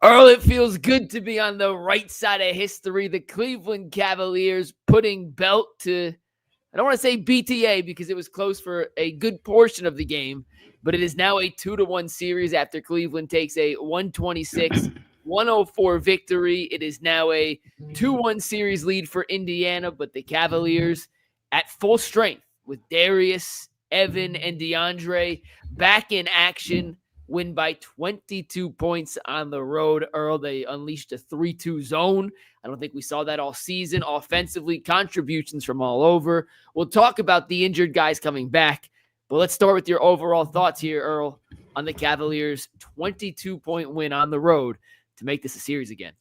Earl, it feels good to be on the right side of history. The Cleveland Cavaliers putting belt to, I don't want to say BTA because it was close for a good portion of the game, but it is now a 2-1 series after Cleveland takes a 126-104 victory. It is now a 2-1 series lead for Indiana, but the Cavaliers at full strength with Darius, Evan, and DeAndre back in action. Win by 22 points on the road. Earl, they unleashed a 3-2 zone. I don't think we saw that all season. Offensively, contributions from all over. We'll talk about the injured guys coming back, but let's start with your overall thoughts here, Earl, on the Cavaliers' 22-point win on the road to make this a series again.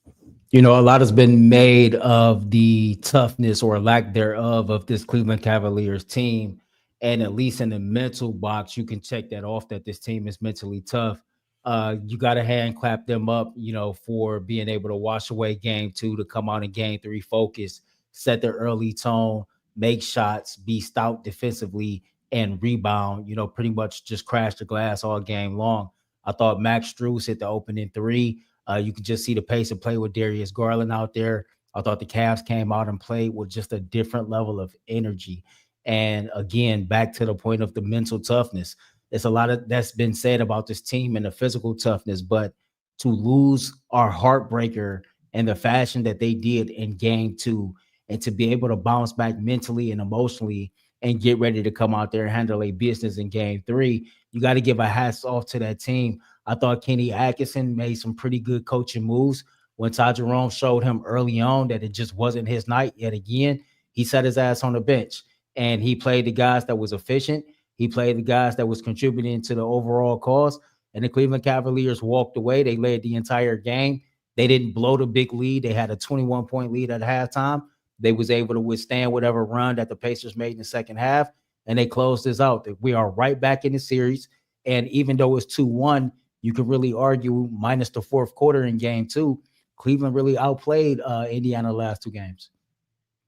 You know, a lot has been made of the toughness or lack thereof of this Cleveland Cavaliers team. And at least in the mental box, you can check that off that this team is mentally tough. You got to hand clap them up, you know, for being able to wash away game 2, to come out in game 3, focus, set the early tone, make shots, be stout defensively, and rebound, you know, pretty much just crash the glass all game long. I thought Max Strus hit the opening 3. You could just see the pace of play with Darius Garland out there. I thought the Cavs came out and played with just a different level of energy. And again, back to the point of the mental toughness. There's a lot of that's been said about this team and the physical toughness, but to lose our heartbreaker in the fashion that they did in game 2, and to be able to bounce back mentally and emotionally and get ready to come out there and handle a business in game 3, you got to give a hats off to that team. I thought Kenny Atkinson made some pretty good coaching moves when Ty Jerome showed him early on that it just wasn't his night yet again. He set his ass on the bench. And he played the guys that was efficient. He played the guys that was contributing to the overall cause. And the Cleveland Cavaliers walked away. They led the entire game. They didn't blow the big lead. They had a 21-point lead at halftime. They was able to withstand whatever run that the Pacers made in the second half, and they closed this out. We are right back in the series. And even though it's 2-1, you could really argue minus the fourth quarter in game 2, Cleveland really outplayed Indiana the last 2 games.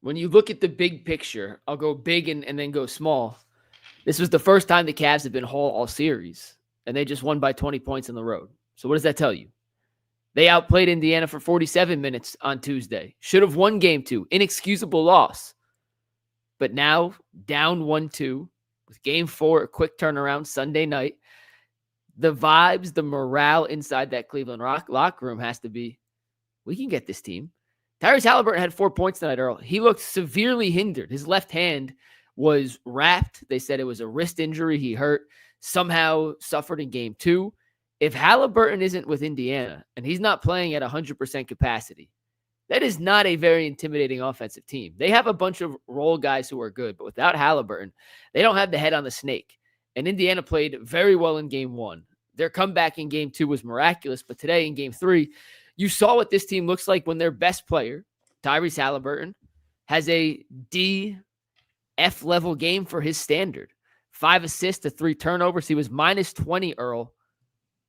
When you look at the big picture, I'll go big and then go small. This was the first time the Cavs have been whole all series, and they just won by 20 points on the road. So what does that tell you? They outplayed Indiana for 47 minutes on Tuesday. Should have won game 2. Inexcusable loss. But now, down 1-2 with game 4, a quick turnaround Sunday night. The vibes, the morale inside that Cleveland locker room has to be, we can get this team. Tyrese Halliburton had 4 points tonight, Earl. He looked severely hindered. His left hand was wrapped. They said it was a wrist injury. He hurt, somehow suffered in game 2. If Halliburton isn't with Indiana and he's not playing at 100% capacity, that is not a very intimidating offensive team. They have a bunch of role guys who are good, but without Halliburton, they don't have the head on the snake. And Indiana played very well in game 1. Their comeback in game 2 was miraculous, but today in game 3, you saw what this team looks like when their best player, Tyrese Halliburton, has a D, F level game for his standard. 5 assists to 3 turnovers. He was minus 20, Earl,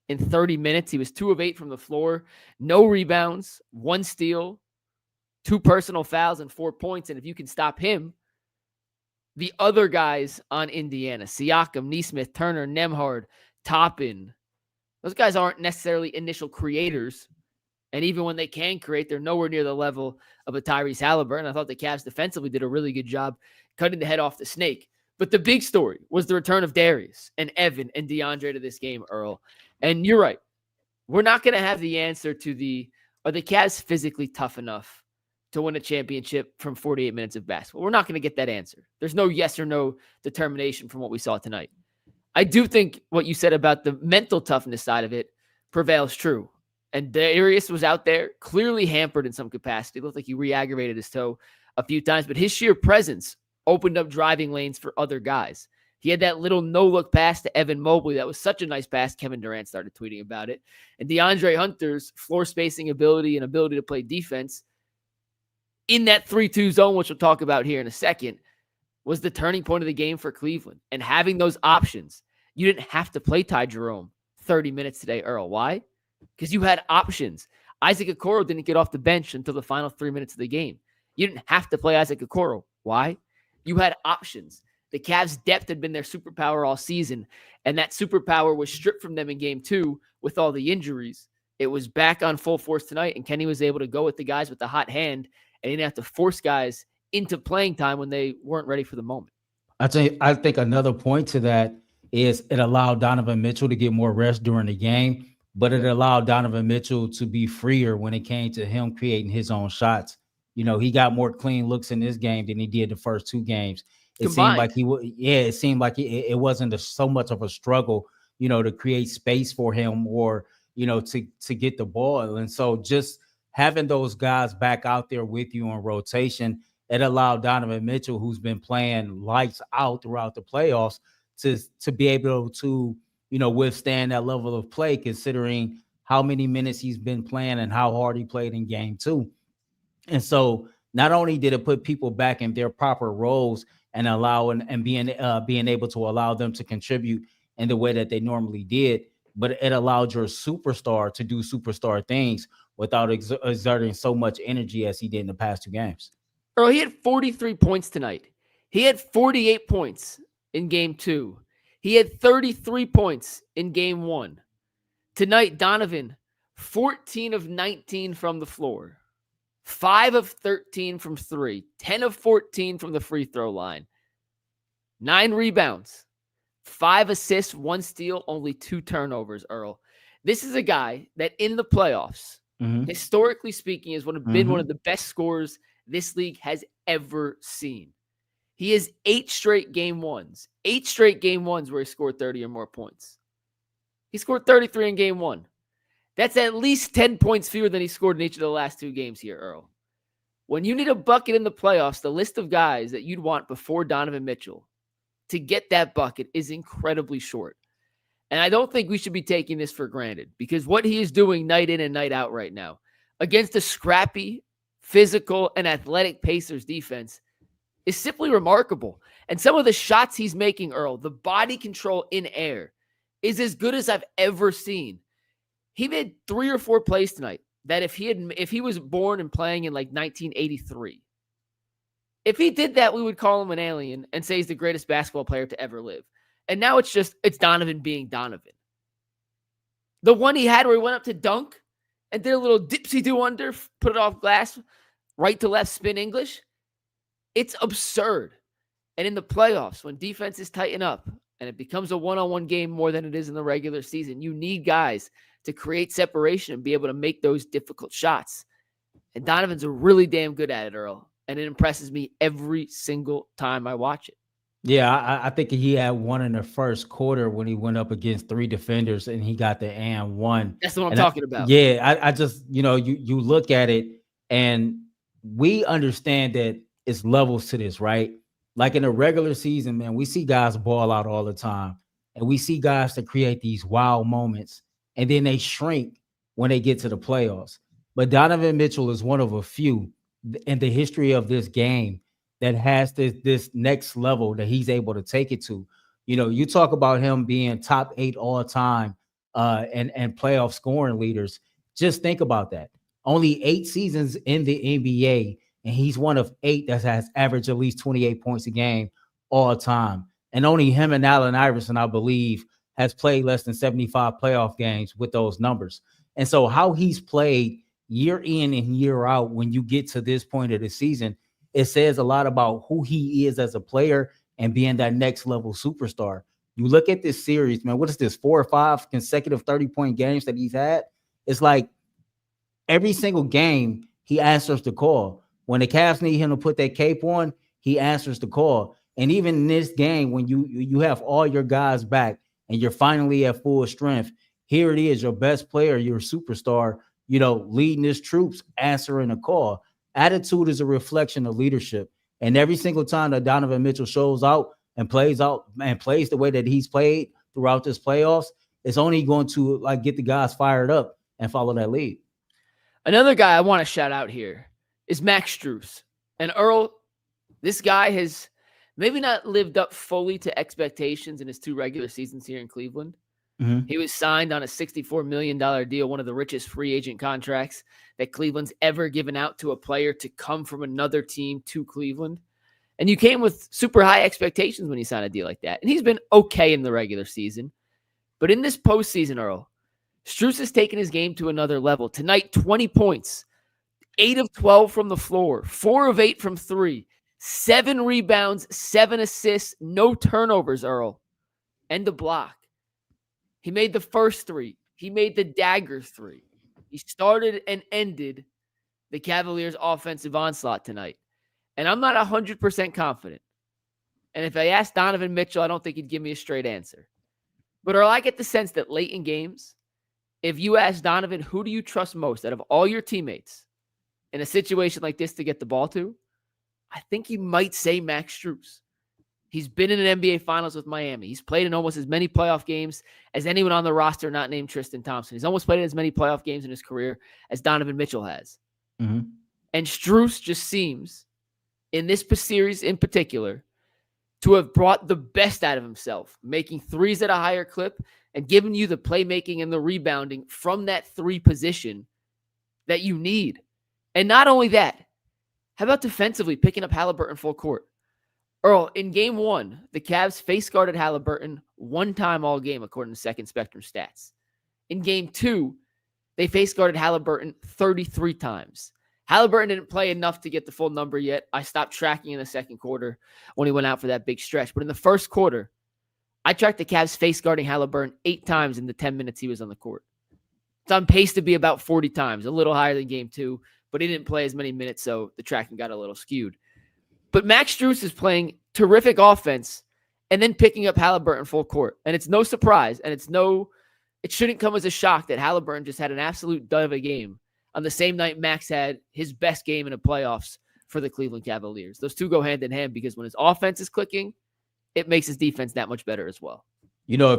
in 30 minutes. He was 2 of 8 from the floor. No rebounds, 1 steal, 2 personal fouls, and 4 points. And if you can stop him, the other guys on Indiana, Siakam, Nesmith, Turner, Nembhard, Toppin, those guys aren't necessarily initial creators. And even when they can create, they're nowhere near the level of a Tyrese Halliburton. I thought the Cavs defensively did a really good job cutting the head off the snake. But the big story was the return of Darius and Evan and DeAndre to this game, Earl. And you're right. We're not going to have the answer to are the Cavs physically tough enough to win a championship from 48 minutes of basketball? We're not going to get that answer. There's no yes or no determination from what we saw tonight. I do think what you said about the mental toughness side of it prevails true. And Darius was out there, clearly hampered in some capacity. It looked like he re-aggravated his toe a few times, but his sheer presence opened up driving lanes for other guys. He had that little no-look pass to Evan Mobley. That was such a nice pass. Kevin Durant started tweeting about it. And DeAndre Hunter's floor spacing ability and ability to play defense in that 3-2 zone, which we'll talk about here in a second, was the turning point of the game for Cleveland. And having those options, you didn't have to play Ty Jerome 30 minutes today, Earl. Why? Because you had options. Isaac Okoro didn't get off the bench until the final 3 minutes of the game. You didn't have to play Isaac Okoro. Why? You had options. The Cavs' depth had been their superpower all season, and that superpower was stripped from them in game 2 with all the injuries. It was back on full force tonight, and Kenny was able to go with the guys with the hot hand, and he didn't have to force guys into playing time when they weren't ready for the moment. I think another point to that is it allowed Donovan Mitchell to get more rest during the game, but it allowed Donovan Mitchell to be freer when it came to him creating his own shots. He got more clean looks in this game than he did the first two games. It seemed like it seemed like it wasn't so much of a struggle, to create space for him or, to get the ball. And so just having those guys back out there with you on rotation, it allowed Donovan Mitchell, who's been playing lights out throughout the playoffs, to be able to, withstand that level of play, considering how many minutes he's been playing and how hard he played in game 2. And so not only did it put people back in their proper roles and being able to allow them to contribute in the way that they normally did, but it allowed your superstar to do superstar things without exerting so much energy as he did in the past 2 games. Earl, he had 43 points tonight. He had 48 points in game 2. He had 33 points in game 1. Tonight, Donovan, 14 of 19 from the floor, 5 of 13 from 3, 10 of 14 from the free throw line, 9 rebounds, 5 assists, 1 steal, only 2 turnovers, Earl. This is a guy that in the playoffs, historically speaking, has been one of the best scorers this league has ever seen. He has 8 straight game ones. 8 straight game ones where he scored 30 or more points. He scored 33 in game 1. That's at least 10 points fewer than he scored in each of the last 2 games here, Earl. When you need a bucket in the playoffs, the list of guys that you'd want before Donovan Mitchell to get that bucket is incredibly short. And I don't think we should be taking this for granted, because what he is doing night in and night out right now against a scrappy, physical, and athletic Pacers defense is simply remarkable. And some of the shots he's making, Earl, the body control in air, is as good as I've ever seen. He made 3 or 4 plays tonight that if he was born and playing in like 1983, if he did that, we would call him an alien and say he's the greatest basketball player to ever live. And now it's Donovan being Donovan. The one he had where he went up to dunk and did a little dipsy-do under, put it off glass, right to left spin English. It's absurd. And in the playoffs, when defenses tighten up and it becomes a one-on-one game more than it is in the regular season, you need guys to create separation and be able to make those difficult shots. And Donovan's really damn good at it, Earl. And it impresses me every single time I watch it. Yeah, I think he had one in the first quarter when he went up against 3 defenders and he got the and one. That's what I'm talking about. I just, you look at it and we understand that it's levels to this, right? Like in a regular season, man, we see guys ball out all the time and we see guys to create these wow moments and then they shrink when they get to the playoffs. But Donovan Mitchell is one of a few in the history of this game that has this next level that he's able to take it to. You talk about him being top 8 all time and playoff scoring leaders. Just think about that. Only 8 seasons in the NBA, and he's one of 8 that has averaged at least 28 points a game all time. And only him and Allen Iverson, I believe, has played less than 75 playoff games with those numbers. And so how he's played year in and year out when you get to this point of the season, it says a lot about who he is as a player and being that next level superstar. You look at this series, man, what is this, 4 or 5 consecutive 30-point games that he's had? It's like every single game he answers the call. When the Cavs need him to put that cape on, he answers the call. And even in this game, when you have all your guys back and you're finally at full strength, here it is, your best player, your superstar, leading his troops, answering a call. Attitude is a reflection of leadership. And every single time that Donovan Mitchell shows out and plays the way that he's played throughout this playoffs, it's only going to get the guys fired up and follow that lead. Another guy I want to shout out here is Max Strus. And Earl, this guy has maybe not lived up fully to expectations in his 2 regular seasons here in Cleveland. Mm-hmm. He was signed on a $64 million deal, one of the richest free agent contracts that Cleveland's ever given out to a player to come from another team to Cleveland. And you came with super high expectations when you signed a deal like that. And he's been okay in the regular season. But in this postseason, Earl, Strus has taken his game to another level. Tonight, 20 points, 8 of 12 from the floor, 4 of 8 from 3, 7 rebounds, 7 assists, no turnovers, Earl, and a block. He made the first 3. He made the dagger 3. He started and ended the Cavaliers' offensive onslaught tonight. And I'm not 100% confident. And if I asked Donovan Mitchell, I don't think he'd give me a straight answer. But Earl, I get the sense that late in games, if you ask Donovan, who do you trust most out of all your teammates in a situation like this to get the ball to, I think he might say Max Strus. He's been in an NBA Finals with Miami. He's played in almost as many playoff games as anyone on the roster not named Tristan Thompson. He's almost played in as many playoff games in his career as Donovan Mitchell has. Mm-hmm. And Strus just seems, in this series in particular, to have brought the best out of himself, making threes at a higher clip and giving you the playmaking and the rebounding from that 3 position that you need. And not only that, how about defensively picking up Halliburton full court? Earl, in game 1, the Cavs face guarded Halliburton 1 time all game, according to Second Spectrum stats. In game 2, they face guarded Halliburton 33 times. Halliburton didn't play enough to get the full number yet. I stopped tracking in the second quarter when he went out for that big stretch. But in the first quarter, I tracked the Cavs face guarding Halliburton 8 times in the 10 minutes he was on the court. It's on pace to be about 40 times, a little higher than game 2, but he didn't play as many minutes, so the tracking got a little skewed. But Max Strus is playing terrific offense and then picking up Halliburton full court. And it's no surprise, and it shouldn't come as a shock that Halliburton just had an absolute dud of a game on the same night Max had his best game in the playoffs for the Cleveland Cavaliers. Those two go hand in hand because when his offense is clicking, it makes his defense that much better as well. You know,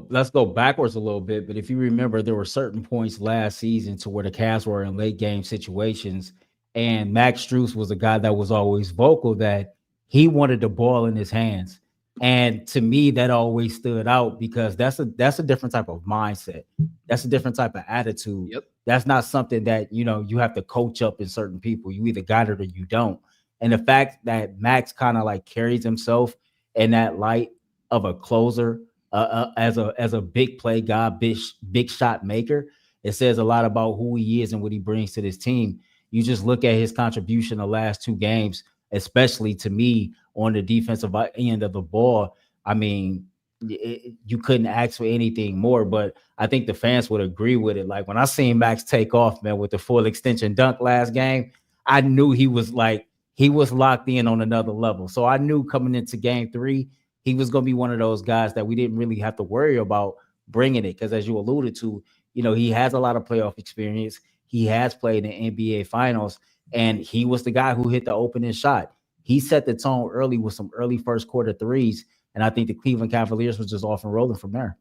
let's go backwards a little bit, but if you remember, there were certain points last season to where the Cavs were in late game situations, and Max Strus was a guy that was always vocal that he wanted the ball in his hands. And to me, that always stood out because that's a different type of mindset. That's a different type of attitude. Yep. That's not something that, you have to coach up in certain people. You either got it or you don't. And the fact that Max kind of like carries himself in that light of a closer, as a big play guy, big shot maker, it says a lot about who he is and what he brings to this team. You just look at his contribution the last 2 games, especially to me on the defensive end of the ball. I mean, you couldn't ask for anything more, but I think the fans would agree with it. Like when I seen Max take off, man, with the full extension dunk last game, I knew he was locked in on another level. So I knew coming into game 3, he was going to be one of those guys that we didn't really have to worry about bringing it. Because as you alluded to, he has a lot of playoff experience. He has played in NBA Finals, and he was the guy who hit the opening shot. He set the tone early with some early first quarter threes, and I think the Cleveland Cavaliers was just off and rolling from there.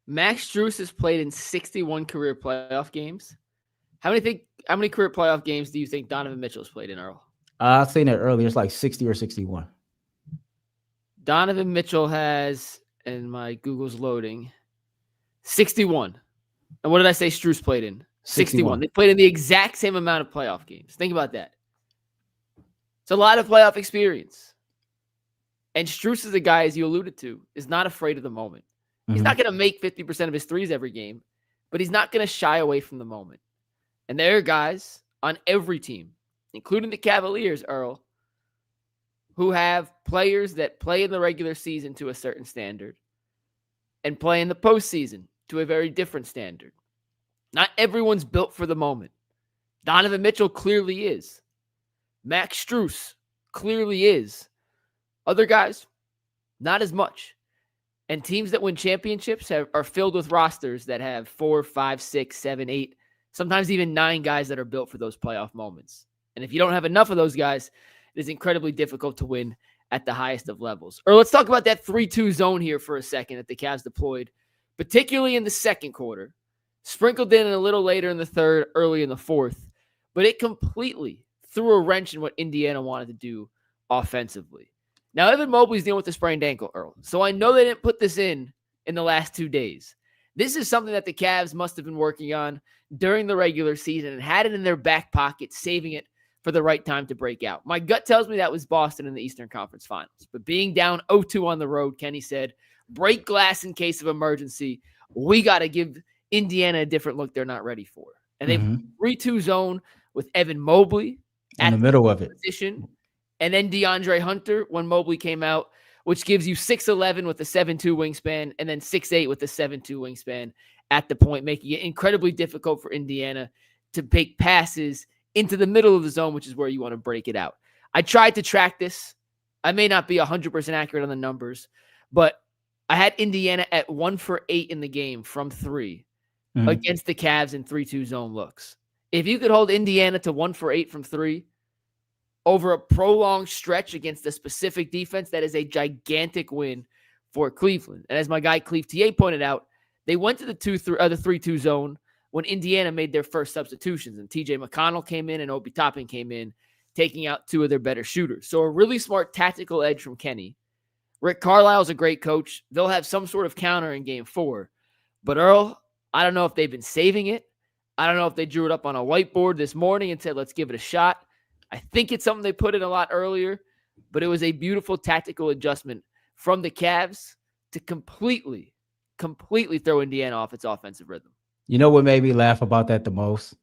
Max Strus has played in 61 career playoff games. How many career playoff games do you think Donovan Mitchell has played in, Earl? I've seen it earlier. It's like 60 or 61. Donovan Mitchell has, and my Google's loading, 61. And what did I say Strus played in? 61. They played in the exact same amount of playoff games. Think about that. It's a lot of playoff experience. And Strus is a guy, as you alluded to, is not afraid of the moment. Mm-hmm. He's not going to make 50% of his threes every game, but he's not going to shy away from the moment. And there are guys on every team, including the Cavaliers, Earl, who have players that play in the regular season to a certain standard and play in the postseason to a very different standard. Not everyone's built for the moment. Donovan Mitchell clearly is. Max Strus clearly is. Other guys, not as much. And teams that win championships are filled with rosters that have 4, 5, 6, 7, 8, sometimes even 9 guys that are built for those playoff moments. And if you don't have enough of those guys, it is incredibly difficult to win at the highest of levels. Or let's talk about that 3-2 zone here for a second that the Cavs deployed, particularly in the second quarter. Sprinkled in a little later in the third, early in the fourth. But it completely threw a wrench in what Indiana wanted to do offensively. Now, Evan Mobley's dealing with a sprained ankle, Earl. So I know they didn't put this in the last 2 days. This is something that the Cavs must have been working on during the regular season and had it in their back pocket, saving it for the right time to break out. My gut tells me that was Boston in the Eastern Conference Finals. But being down 0-2 on the road, Kenny said, break glass in case of emergency. We got to give Indiana a different look they're not ready for. And they've Mhm. 3-2 zone with Evan Mobley In at the middle of it. position, and then DeAndre Hunter when Mobley came out, which gives you 6'11" with a 7'2" wingspan, and then 6'8" with a 7'2" wingspan at the point, making it incredibly difficult for Indiana to make passes into the middle of the zone, which is where you want to break it out. I tried to track this. I may not be 100% accurate on the numbers, but I had Indiana at 1 for 8 in the game from 3 against the Cavs in 3-2 zone looks. If you could hold Indiana to 1 for 8 from 3 over a prolonged stretch against a specific defense, that is a gigantic win for Cleveland. And as my guy Cleve TA pointed out, they went to the 3-2 zone when Indiana made their first substitutions, and TJ McConnell came in and Obi Toppin came in, taking out 2 of their better shooters. So a really smart tactical edge from Kenny. Rick Carlisle's a great coach. They'll have some sort of counter in game 4. But Earl, I don't know if they've been saving it. I don't know if they drew it up on a whiteboard this morning and said, let's give it a shot. I think it's something they put in a lot earlier, but it was a beautiful tactical adjustment from the Cavs to completely throw Indiana off its offensive rhythm. You know what made me laugh about that the most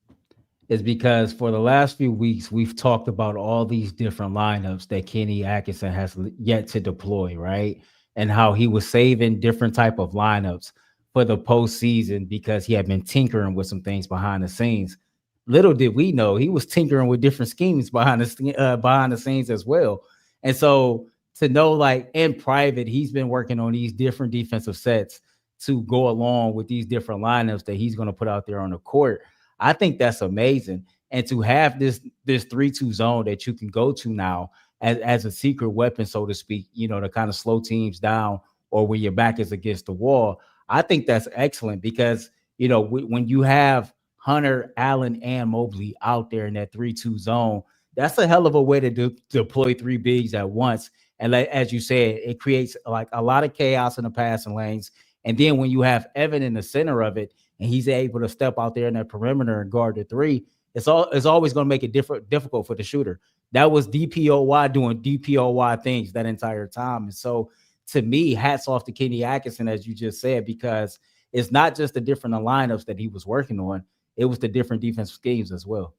is because for the last few weeks, we've talked about all these different lineups that Kenny Atkinson has yet to deploy, right? And how he was saving different type of lineups for the postseason because he had been tinkering with some things behind the scenes. Little did we know he was tinkering with different schemes behind the scenes as well. And so to know, like in private, he's been working on these different defensive sets to go along with these different lineups that he's going to put out there on the court. I think that's amazing. And to have this 3-2 zone that you can go to now as a secret weapon, so to speak, you know, to kind of slow teams down or when your back is against the wall, I think that's excellent because, you know, when you have Hunter, Allen, and Mobley out there in that 3-2 zone, that's a hell of a way to deploy 3 bigs at once. And as you said, it creates like a lot of chaos in the passing lanes. And then when you have Evan in the center of it, and he's able to step out there in that perimeter and guard the 3, it's always going to make it difficult for the shooter. That was DPOY doing DPOY things that entire time. And so to me, hats off to Kenny Atkinson, as you just said, because it's not just the different lineups that he was working on. It was the different defensive schemes as well.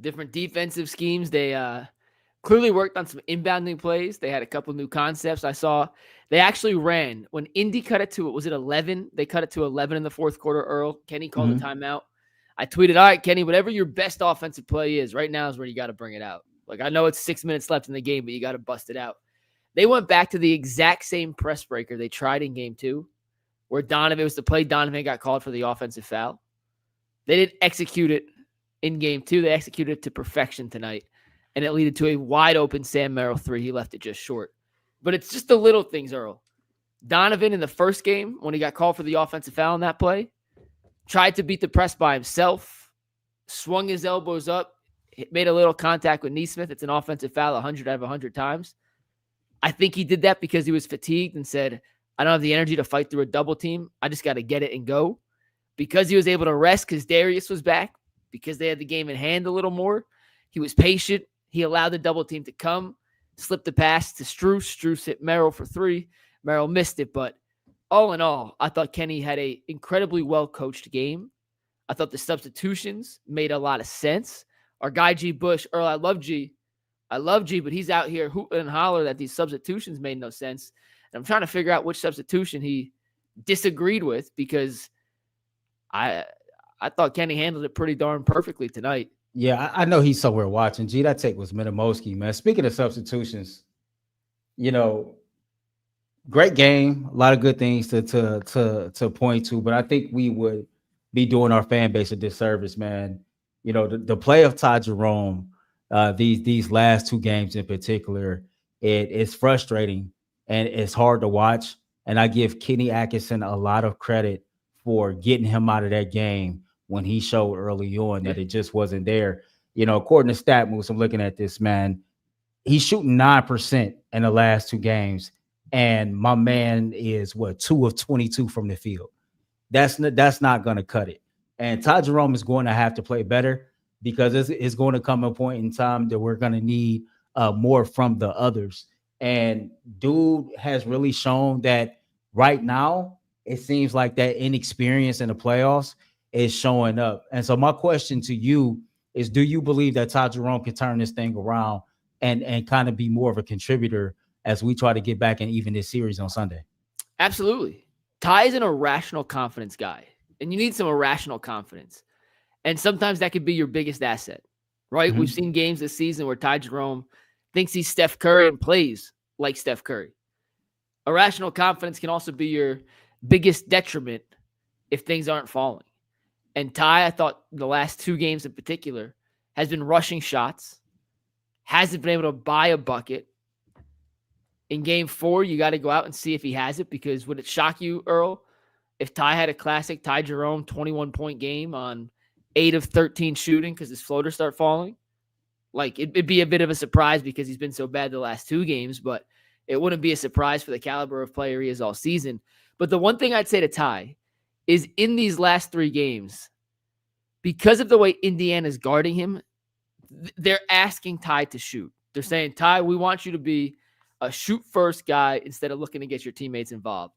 Different defensive schemes. They clearly worked on some inbounding plays. They had a couple new concepts. I saw they actually ran when Indy cut it to, was it 11? They cut it to 11 in the fourth quarter, Earl. Kenny called the timeout. I tweeted, all right, Kenny, whatever your best offensive play is, right now is where you got to bring it out. Like, I know it's 6 minutes left in the game, but you got to bust it out. They went back to the exact same press breaker they tried in game 2, where Donovan was the play. Donovan got called for the offensive foul. They didn't execute it in game 2. They executed it to perfection tonight. And it led to a wide open Sam Merrill 3. He left it just short. But it's just the little things, Earl. Donovan in the first game, when he got called for the offensive foul in that play, tried to beat the press by himself, swung his elbows up, made a little contact with Nesmith. It's an offensive foul 100 out of 100 times. I think he did that because he was fatigued and said, I don't have the energy to fight through a double team. I just got to get it and go. Because he was able to rest because Darius was back, because they had the game in hand a little more, he was patient. He allowed the double team to come, slipped the pass to Strus. Strus hit Merrill for 3. Merrill missed it, but all in all, I thought Kenny had an incredibly well-coached game. I thought the substitutions made a lot of sense. Our guy G. Bush, Earl, I love G, but he's out here hooting and holler that these substitutions made no sense. And I'm trying to figure out which substitution he disagreed with because I thought Kenny handled it pretty darn perfectly tonight. Yeah, I know he's somewhere watching. Gee, that take was Minimowski, man. Speaking of substitutions, you know, great game, a lot of good things to point to, but I think we would be doing our fan base a disservice, man. You know, the play of Ty Jerome, these last 2 games in particular, it is frustrating and it's hard to watch. And I give Kenny Atkinson a lot of credit for getting him out of that game when he showed early on that it just wasn't there. You know, according to StatMoves, I'm looking at this, man. He's shooting 9% in the last 2 games, and my man is 2 of 22 from the field. That's not going to cut it. And Ty Jerome is going to have to play better because it's going to come a point in time that we're going to need more from the others. And dude has really shown that right now it seems like that inexperience in the playoffs is showing up. And so my question to you is, do you believe that Ty Jerome can turn this thing around and kind of be more of a contributor as we try to get back in even this series on Sunday? Absolutely. Ty is an irrational confidence guy, and you need some irrational confidence. And sometimes that could be your biggest asset, right? Mm-hmm. We've seen games this season where Ty Jerome thinks he's Steph Curry and plays like Steph Curry. Irrational confidence can also be your biggest detriment if things aren't falling. And Ty, I thought the last 2 games in particular, has been rushing shots, hasn't been able to buy a bucket. In game 4, you got to go out and see if he has it, because would it shock you, Earl, if Ty had a classic Ty Jerome 21-point game on 8 of 13 shooting because his floaters start falling? Like, it'd be a bit of a surprise because he's been so bad the last 2 games, but it wouldn't be a surprise for the caliber of player he is all season. But the one thing I'd say to Ty is, in these last 3 games, because of the way Indiana's guarding him, they're asking Ty to shoot. They're saying, Ty, we want you to be a shoot-first guy instead of looking to get your teammates involved.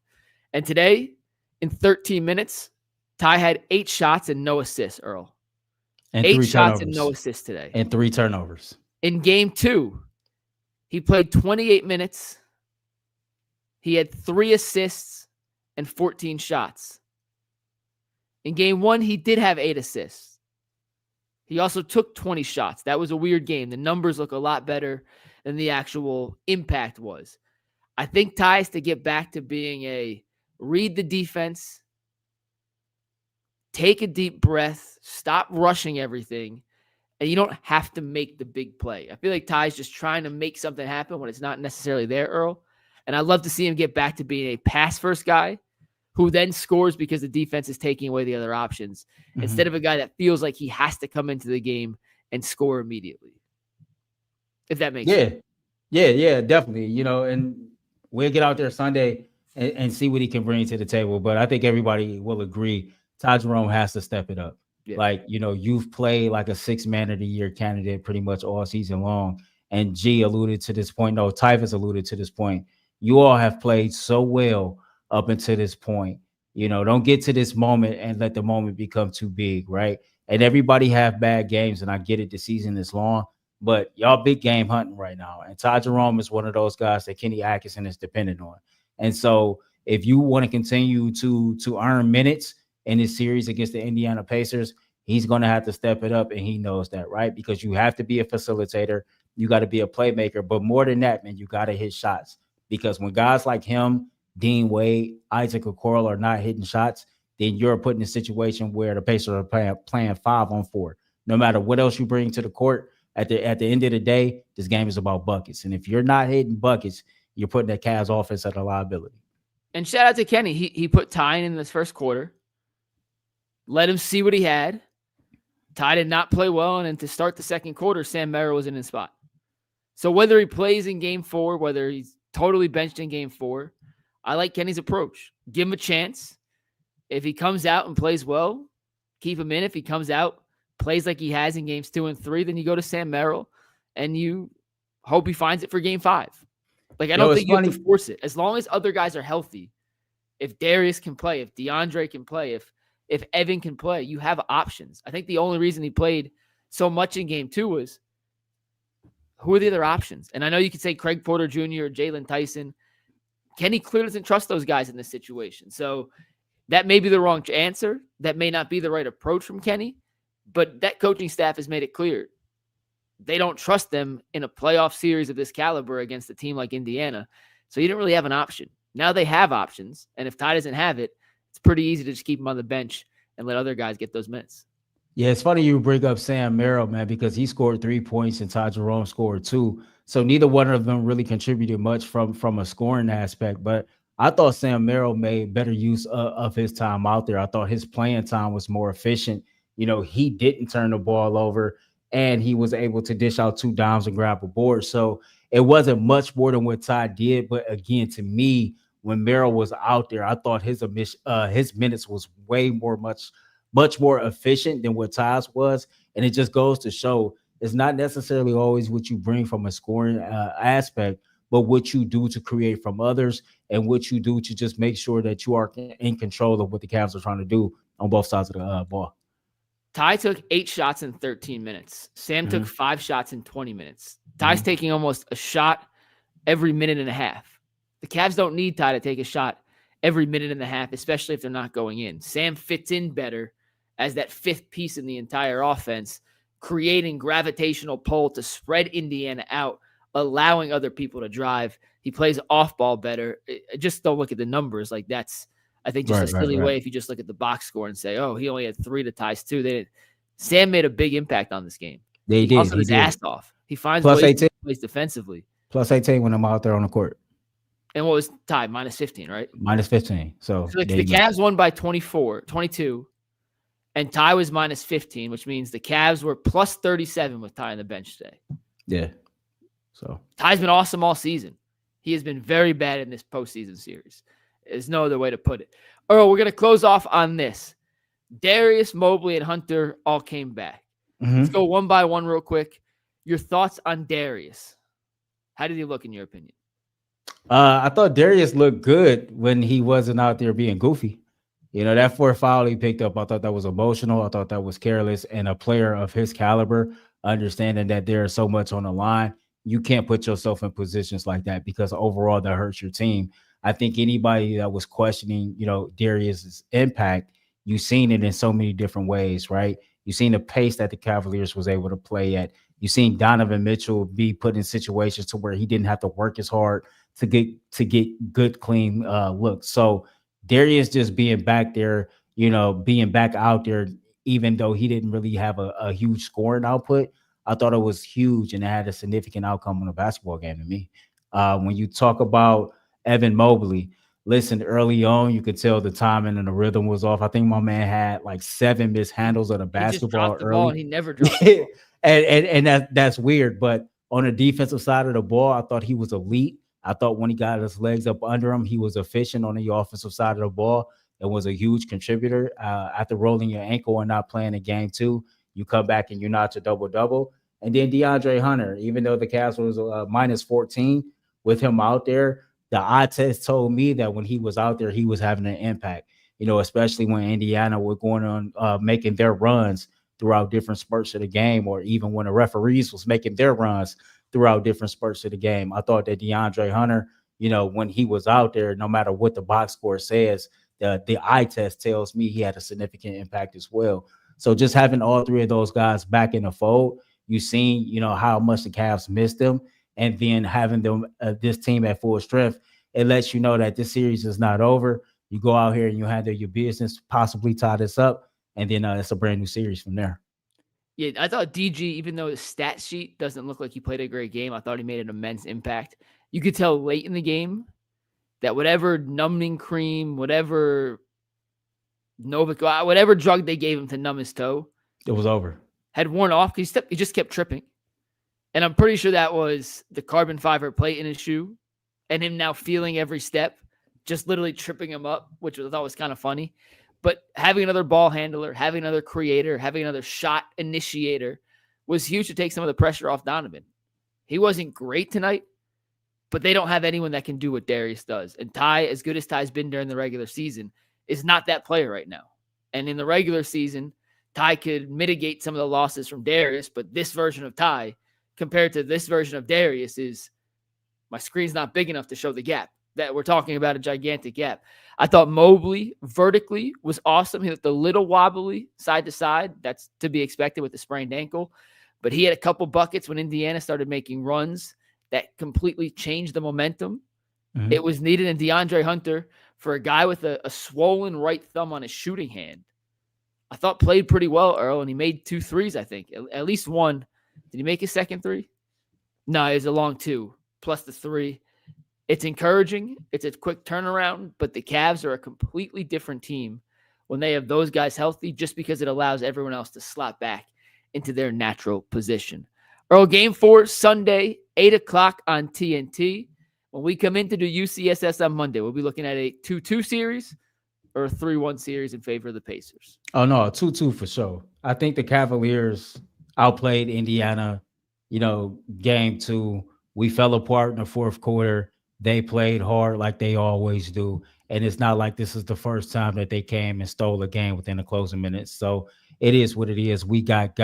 And today, in 13 minutes, Ty had 8 shots and no assists, Earl. And 8 3 shots turnovers. and no assists today. And 3 turnovers. In game 2, he played 28 minutes. He had 3 assists and 14 shots. In game 1, he did have 8 assists. He also took 20 shots. That was a weird game. The numbers look a lot better than the actual impact was. I think Ty has to get back to being a read the defense, take a deep breath, stop rushing everything, and you don't have to make the big play. I feel like Ty's just trying to make something happen when it's not necessarily there, Earl. And I'd love to see him get back to being a pass-first guy who then scores because the defense is taking away the other options, instead of a guy that feels like he has to come into the game and score immediately. If that makes sense. Yeah, definitely. You know, and we'll get out there Sunday and see what he can bring to the table. But I think everybody will agree Ty Jerome has to step it up. Yeah. Like, you know, you've played like a 6 man of the year candidate pretty much all season long. And G alluded to this point. No, Typhus alluded to this point. You all have played so well up until this point. You know, don't get to this moment and let the moment become too big, right? And everybody have bad games, and I get it, the season is long, but y'all big game hunting right now. And Ty Jerome is one of those guys that Kenny Atkinson is dependent on. And so if you want to continue to earn minutes in this series against the Indiana Pacers, he's going to have to step it up, and he knows that, right? Because you have to be a facilitator. You got to be a playmaker. But more than that, man, you got to hit shots. Because when guys like him, Dean Wade, Isaac Okoro are not hitting shots, then you're put in a situation where the Pacers are playing 5-on-4. No matter what else you bring to the court, at the end of the day, this game is about buckets. And if you're not hitting buckets, you're putting that Cavs offense at a liability. And shout out to Kenny. He put Ty in this first quarter, let him see what he had. Ty did not play well, and then to start the second quarter, Sam Merrill was in his spot. So whether he plays in game 4, whether he's totally benched in game 4, I like Kenny's approach. Give him a chance. If he comes out and plays well, keep him in. If he comes out, plays like he has in games 2 and 3, then you go to Sam Merrill and you hope he finds it for game 5. Like, I don't think you have to force it. As long as other guys are healthy, if Darius can play, if DeAndre can play, if Evan can play, you have options. I think the only reason he played so much in game 2 was, who are the other options? And I know you could say Craig Porter Jr. or Jalen Tyson. Kenny clearly doesn't trust those guys in this situation. So that may be the wrong answer. That may not be the right approach from Kenny. But that coaching staff has made it clear they don't trust them in a playoff series of this caliber against a team like Indiana. So you didn't really have an option. Now they have options. And if Ty doesn't have it, it's pretty easy to just keep him on the bench and let other guys get those minutes. Yeah, it's funny you bring up Sam Merrill, man, because he scored 3 points and Ty Jerome scored 2. So neither one of them really contributed much from a scoring aspect. But I thought Sam Merrill made better use of his time out there. I thought his playing time was more efficient. You know, he didn't turn the ball over, and he was able to dish out 2 dimes and grab a board. So it wasn't much more than what Ty did. But again, to me, when Merrill was out there, I thought his minutes was much more efficient than what Ty's was. And it just goes to show it's not necessarily always what you bring from a scoring aspect, but what you do to create from others and what you do to just make sure that you are in control of what the Cavs are trying to do on both sides of the ball. Ty took 8 shots in 13 minutes. Sam took 5 shots in 20 minutes. Ty's taking almost a shot every minute and a half. The Cavs don't need Ty to take a shot every minute and a half, especially if they're not going in. Sam fits in better as that fifth piece in the entire offense, creating gravitational pull to spread Indiana out, allowing other people to drive. He plays off ball better. Just don't look at the numbers. Like that's, I think, just a silly way if you just look at the box score and say, oh, he only had 3 to Ty's 2. Sam made a big impact on this game. He did. Also, his ass off. He finds ways to play defensively. Plus 18 when I'm out there on the court. And what was Ty? Minus 15, right? Minus 15. So the Cavs won by 22. And Ty was minus 15, which means the Cavs were plus 37 with Ty on the bench today. Yeah. So Ty's been awesome all season. He has been very bad in this postseason series. There's no other way to put it. Earl, we're going to close off on this. Darius, Mobley, and Hunter all came back. Let's go one by one real quick. Your thoughts on Darius. How did he look in your opinion? I thought Darius looked good when he wasn't out there being goofy. You know, that 4th foul he picked up, I thought that was emotional. I thought that was careless. And a player of his caliber, understanding that there's so much on the line, you can't put yourself in positions like that because overall that hurts your team. I think anybody that was questioning, you know, Darius's impact, you've seen it in so many different ways, right? You've seen the pace that the Cavaliers was able to play at. You've seen Donovan Mitchell be put in situations to where he didn't have to work as hard to get good, clean looks. So Darius just being back there, you know, being back out there, even though he didn't really have a huge scoring output, I thought it was huge and it had a significant outcome on a basketball game to me. When you talk about Evan Mobley, listen, early on, you could tell the timing and the rhythm was off. I think my man had like 7 mishandles of the basketball early. Ball and he never dropped the ball. and that's weird. But on the defensive side of the ball, I thought he was elite. I thought when he got his legs up under him, he was efficient on the offensive side of the ball. It was a huge contributor. After rolling your ankle and not playing a game 2, you come back and you notch a double-double. And then DeAndre Hunter, even though the Cavs was minus 14 with him out there, the eye test told me that when he was out there, he was having an impact, you know, especially when Indiana were going on making their runs throughout different spurts of the game, or even when the referees was making their runs throughout different spurts of the game. I thought that DeAndre Hunter, you know, when he was out there, no matter what the box score says, the eye test tells me he had a significant impact as well. So just having all 3 of those guys back in the fold, you've seen, you know, how much the Cavs missed them. And then having them, this team at full strength, it lets you know that this series is not over. You go out here and you handle your business, possibly tie this up, and then it's a brand new series from there. Yeah, I thought DG, even though his stat sheet doesn't look like he played a great game, I thought he made an immense impact. You could tell late in the game that whatever numbing cream, whatever Novic, whatever drug they gave him to numb his toe, it was over. Had worn off because he just kept tripping. And I'm pretty sure that was the carbon fiber plate in his shoe and him now feeling every step, just literally tripping him up, which I thought was kind of funny. But having another ball handler, having another creator, having another shot initiator was huge to take some of the pressure off Donovan. He wasn't great tonight, but they don't have anyone that can do what Darius does. And Ty, as good as Ty's been during the regular season, is not that player right now. And in the regular season, Ty could mitigate some of the losses from Darius, but this version of Ty compared to this version of Darius is, my screen's not big enough to show the gap. That we're talking about a gigantic gap. I thought Mobley vertically was awesome. He looked a little wobbly side to side. That's to be expected with the sprained ankle. But he had a couple buckets when Indiana started making runs that completely changed the momentum. Mm-hmm. It was needed in DeAndre Hunter, for a guy with a swollen right thumb on his shooting hand, I thought played pretty well, Earl, and he made 2 threes, I think. At least one. Did he make his second 3? No, it was a long 2, plus the 3. It's encouraging. It's a quick turnaround, but the Cavs are a completely different team when they have those guys healthy, just because it allows everyone else to slot back into their natural position. Earl, Game 4, Sunday, 8 o'clock on TNT. When we come in to do UCSS on Monday, we'll be looking at a 2-2 series or a 3-1 series in favor of the Pacers. Oh, no, a 2-2 for sure. I think the Cavaliers outplayed Indiana, Game 2 We fell apart in the fourth quarter. They played hard like they always do. And it's not like this is the first time that they came and stole a game within the closing minutes. So it is what it is. We got.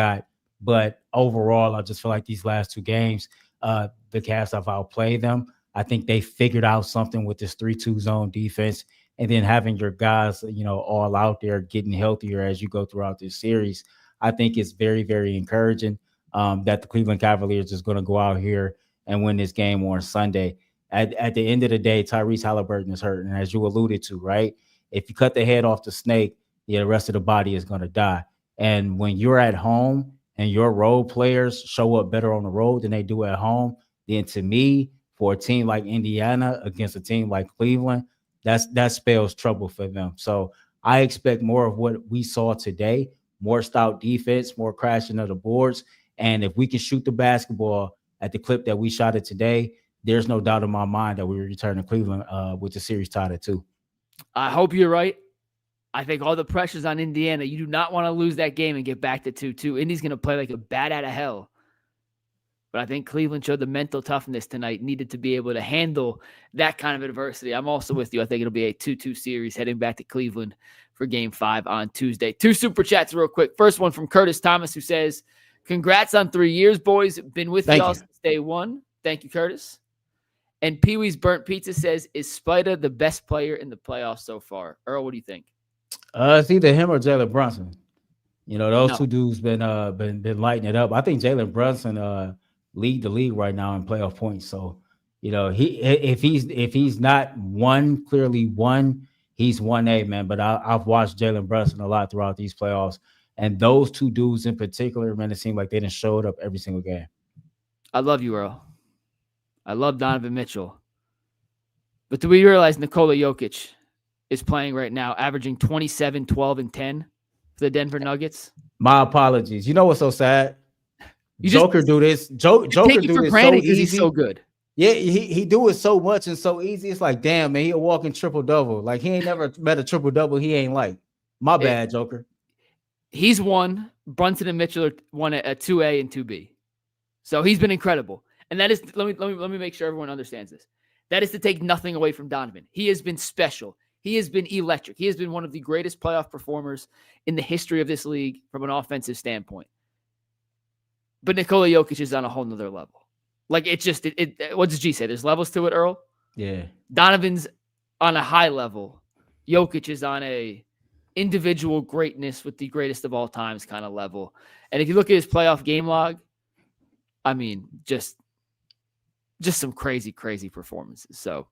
But overall, I just feel like these last two games, the Cavs have outplayed them. I think they figured out something with this 3-2 zone defense, and then having your guys, all out there getting healthier as you go throughout this series. I think it's very, very encouraging that the Cleveland Cavaliers is going to go out here and win this game on Sunday. At the end of the day, Tyrese Halliburton is hurt, and as you alluded to, right? If you cut the head off the snake, the rest of the body is going to die. And when you're at home and your road players show up better on the road than they do at home, then to me, for a team like Indiana against a team like Cleveland, that spells trouble for them. So I expect more of what we saw today, more stout defense, more crashing of the boards. And if we can shoot the basketball at the clip that we shot it today, there's no doubt in my mind that we return to Cleveland with the series tied at 2. I hope you're right. I think all the pressure's on Indiana. You do not want to lose that game and get back to 2-2. Indy's going to play like a bat out of hell. But I think Cleveland showed the mental toughness tonight, needed to be able to handle that kind of adversity. I'm also with you. I think it'll be a 2-2 series heading back to Cleveland for Game 5 on Tuesday. 2 super chats real quick. First one from Curtis Thomas, who says, congrats on 3 years, boys. Been with y'all since day one. Thank you, Curtis. And Pee-wee's Burnt Pizza says, is Spida the best player in the playoffs so far? Earl, what do you think? It's either him or Jalen Brunson. Those two dudes been lighting it up. I think Jalen Brunson lead the league right now in playoff points. So, if he's not clearly one, he's 1A, man. But I've watched Jalen Brunson a lot throughout these playoffs. And those two dudes in particular, man, it seemed like they didn't show it up every single game. I love you, Earl. I love Donovan Mitchell. But do we realize Nikola Jokic is playing right now, averaging 27, 12, and 10 for the Denver Nuggets? My apologies. You know what's so sad? Joker do this. Joker do this so easy. He's so good. Yeah, he do it so much and so easy. It's like, damn, man, he a walking triple-double. Like, he ain't never met a triple-double he ain't like. My bad, Joker. He's won. Brunson and Mitchell are won at 2A and 2B. So he's been incredible. And that is, let me make sure everyone understands this. That is to take nothing away from Donovan. He has been special. He has been electric. He has been one of the greatest playoff performers in the history of this league from an offensive standpoint. But Nikola Jokic is on a whole nother level. Like, it's just, what does G say? There's levels to it, Earl? Yeah. Donovan's on a high level. Jokic is on a individual greatness with the greatest of all times kind of level. And if you look at his playoff game log, I mean, just some crazy, crazy performances. So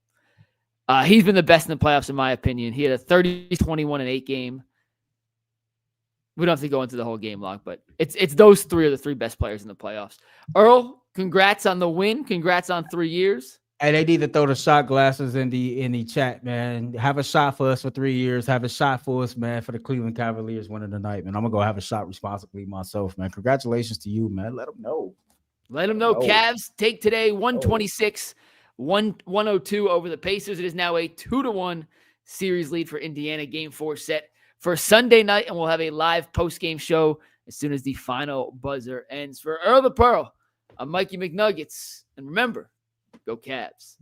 he's been the best in the playoffs, in my opinion. He had a 30, 21, and 8 game. We don't have to go into the whole game log, but it's those three are the 3 best players in the playoffs. Earl, congrats on the win. Congrats on 3 years. And they need to throw the shot glasses in the chat, man. Have a shot for us for 3 years. Have a shot for us, man, for the Cleveland Cavaliers winning tonight, man. I'm going to go have a shot responsibly myself, man. Congratulations to you, man. Let them know. Let them know. Cavs take today 126, 102 over the Pacers. It is now a 2-1 series lead for Indiana. Game 4 set for Sunday night, and we'll have a live post-game show as soon as the final buzzer ends. For Earl the Pearl, I'm Mikey McNuggets. And remember, go Cavs.